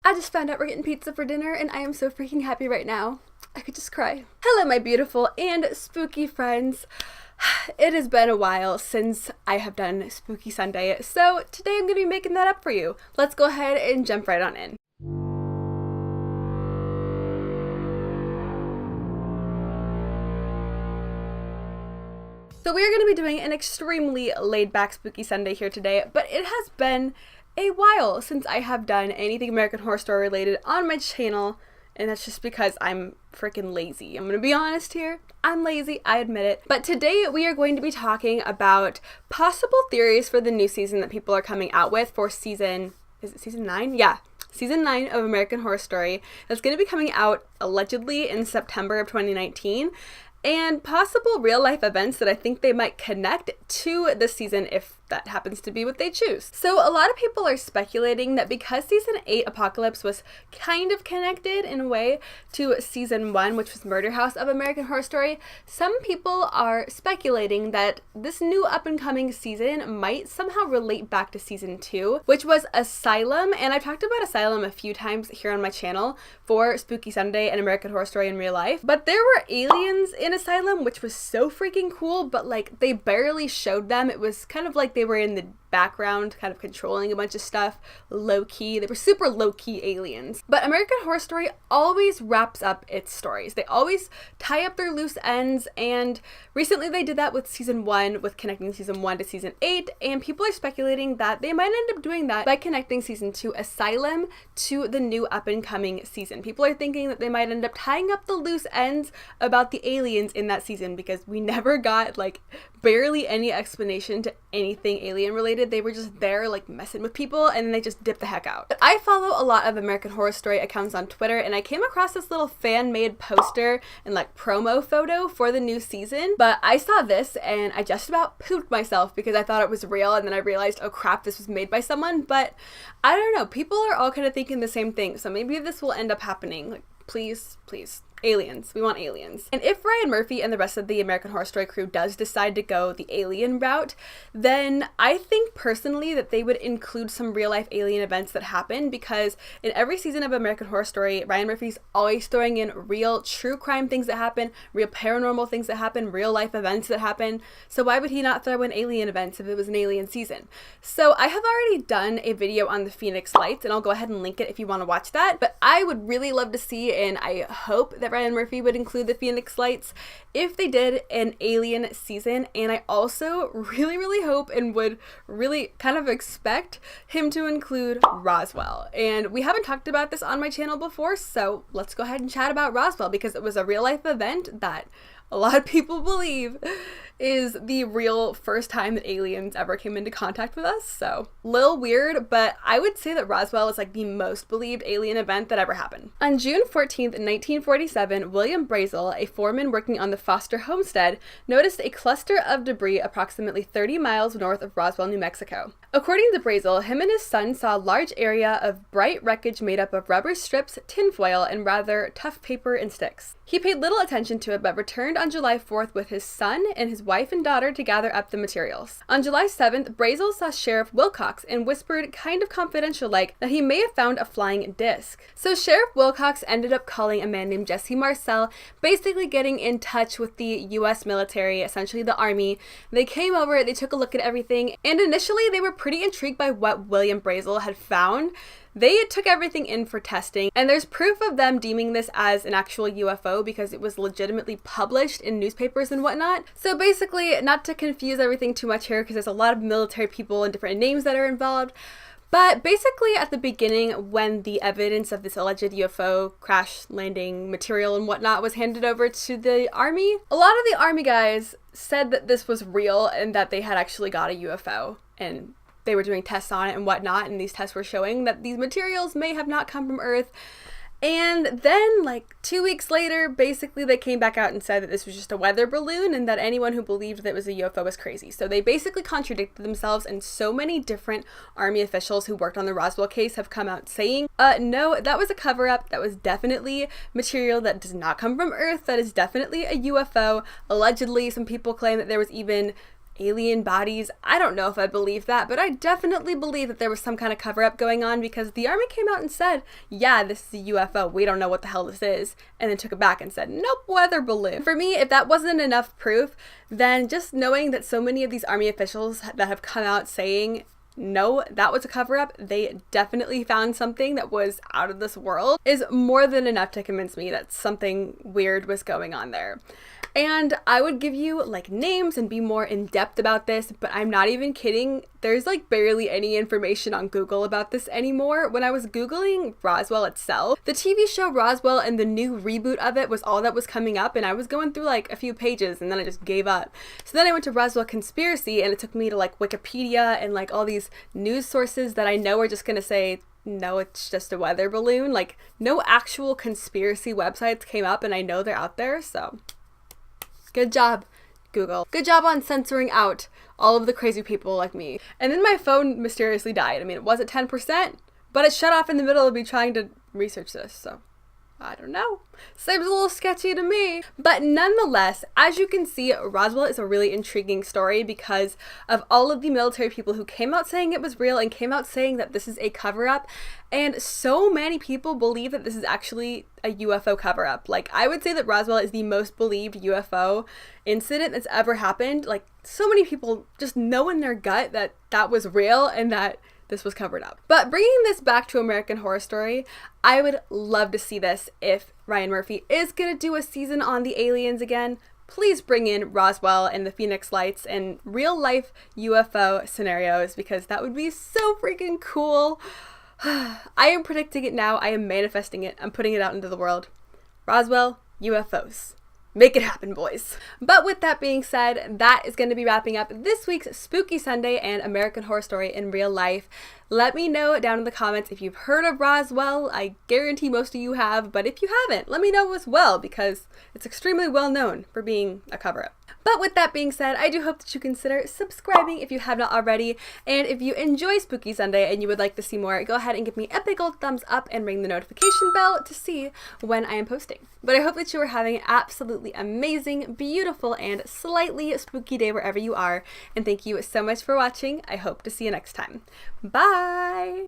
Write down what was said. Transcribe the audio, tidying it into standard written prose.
I just found out we're getting pizza for dinner and I am so freaking happy right now. I could just cry. Hello, my beautiful and spooky friends. It has been a while since I have done Spooky Sunday, so today I'm going to be making that up for you. Let's go ahead and jump right on in. So we are going to be doing an extremely laid-back Spooky Sunday here today, but it has been a while since I have done anything American Horror Story related on my channel, and that's just because I'm freaking lazy. I'm gonna be honest here. I'm lazy, I admit it. But today we are going to be talking about possible theories for the new season that people are coming out with for season 9? Yeah. Season 9 of American Horror Story. That's going to be coming out allegedly in September of 2019. And possible real-life events that I think they might connect to this season if that happens to be what they choose. So a lot of people are speculating that because season 8 Apocalypse was kind of connected in a way to season 1, which was Murder House of American Horror Story, some people are speculating that this new up-and-coming season might somehow relate back to season 2, which was Asylum. And I've talked about Asylum a few times here on my channel for Spooky Sunday and American Horror Story in real life. But there were aliens in Asylum, which was so freaking cool, but like they barely showed them. It was kind of like they were in the background, kind of controlling a bunch of stuff, low-key. They were super low-key aliens. But American Horror Story always wraps up its stories. They always tie up their loose ends, and recently they did that with season 1, with connecting season 1 to season 8, and people are speculating that they might end up doing that by connecting season 2 Asylum to the new up-and-coming season. People are thinking that they might end up tying up the loose ends about the aliens in that season, because we never got like barely any explanation to anything alien related. They were just there like messing with people and then they just dipped the heck out. But I follow a lot of American Horror Story accounts on Twitter, and I came across this little fan-made poster and like promo photo for the new season. But I saw this and I just about pooped myself because I thought it was real, and then I realized, oh crap, this was made by someone. But I don't know, people are all kind of thinking the same thing, so maybe this will end up happening. Like, please, please. Aliens. We want aliens. And if Ryan Murphy and the rest of the American Horror Story crew does decide to go the alien route, then I think personally that they would include some real life alien events that happen, because in every season of American Horror Story, Ryan Murphy's always throwing in real true crime things that happen, real paranormal things that happen, real life events that happen. So why would he not throw in alien events if it was an alien season? So I have already done a video on the Phoenix Lights, and I'll go ahead and link it if you want to watch that. But I would really love to see, and I hope that Ryan Murphy would include the Phoenix Lights if they did an alien season. And I also really hope and would really kind of expect him to include Roswell. And we haven't talked about this on my channel before, so let's go ahead and chat about Roswell, because it was a real life event that a lot of people believe is the real first time that aliens ever came into contact with us. So, little weird, but I would say that Roswell is like the most believed alien event that ever happened. On June 14th, 1947, William Brazel, a foreman working on the Foster homestead, noticed a cluster of debris approximately 30 miles north of Roswell, New Mexico. According to Brazel, him and his son saw a large area of bright wreckage made up of rubber strips, tinfoil, and rather tough paper and sticks. He paid little attention to it, but returned on July 4th with his son and his wife and daughter to gather up the materials. On July 7th, Brazel saw Sheriff Wilcox and whispered, kind of confidential-like, that he may have found a flying disc. So Sheriff Wilcox ended up calling a man named Jesse Marcel, basically getting in touch with the US military, essentially the Army. They came over, they took a look at everything, and initially they were pretty intrigued by what William Brazel had found. They took everything in for testing, and there's proof of them deeming this as an actual UFO because it was legitimately published in newspapers and whatnot. So basically, not to confuse everything too much here, because there's a lot of military people and different names that are involved, but basically at the beginning, when the evidence of this alleged UFO crash landing material and whatnot was handed over to the Army, a lot of the Army guys said that this was real and that they had actually got a UFO, and they were doing tests on it and whatnot, and these tests were showing that these materials may have not come from Earth. And then, like 2 weeks later, basically they came back out and said that this was just a weather balloon and that anyone who believed that it was a UFO was crazy. So they basically contradicted themselves, and so many different Army officials who worked on the Roswell case have come out saying, no, that was a cover-up. That was definitely material that does not come from Earth. That is definitely a UFO. Allegedly, some people claim that there was even alien bodies. I don't know if I believe that, but I definitely believe that there was some kind of cover-up going on, because the Army came out and said, yeah, this is a UFO, we don't know what the hell this is, and then took it back and said, nope, weather balloon. For me, if that wasn't enough proof, then just knowing that so many of these Army officials that have come out saying, no, that was a cover-up, they definitely found something that was out of this world, is more than enough to convince me that something weird was going on there. And I would give you like names and be more in depth about this, but I'm not even kidding. There's like barely any information on Google about this anymore. When I was Googling Roswell itself, the TV show Roswell and the new reboot of it was all that was coming up, and I was going through like a few pages and then I just gave up. So then I went to Roswell Conspiracy, and it took me to like Wikipedia and like all these news sources that I know are just gonna say, no, it's just a weather balloon. Like no actual conspiracy websites came up, and I know they're out there, so good job, Google. Good job on censoring out all of the crazy people like me. And then my phone mysteriously died. I mean, it was at 10%, but it shut off in the middle of me trying to research this, so I don't know. Seems a little sketchy to me. But nonetheless, as you can see, Roswell is a really intriguing story because of all of the military people who came out saying it was real and came out saying that this is a cover-up. And so many people believe that this is actually a UFO cover-up. Like, I would say that Roswell is the most believed UFO incident that's ever happened. Like, so many people just know in their gut that that was real and that this was covered up. But bringing this back to American Horror Story, I would love to see this if Ryan Murphy is gonna do a season on the aliens again. Please bring in Roswell and the Phoenix Lights and real life UFO scenarios, because that would be so freaking cool. I am predicting it now. I am manifesting it. I'm putting it out into the world. Roswell, UFOs. Make it happen, boys. But with that being said, that is going to be wrapping up this week's Spooky Sunday and American Horror Story in real life. Let me know down in the comments if you've heard of Roswell. I guarantee most of you have, but if you haven't, let me know as well, because it's extremely well known for being a cover-up. But with that being said, I do hope that you consider subscribing if you have not already, and if you enjoy Spooky Sunday and you would like to see more, go ahead and give me a big old thumbs up and ring the notification bell to see when I am posting. But I hope that you are having an absolutely amazing, beautiful, and slightly spooky day wherever you are, and thank you so much for watching. I hope to see you next time. Bye!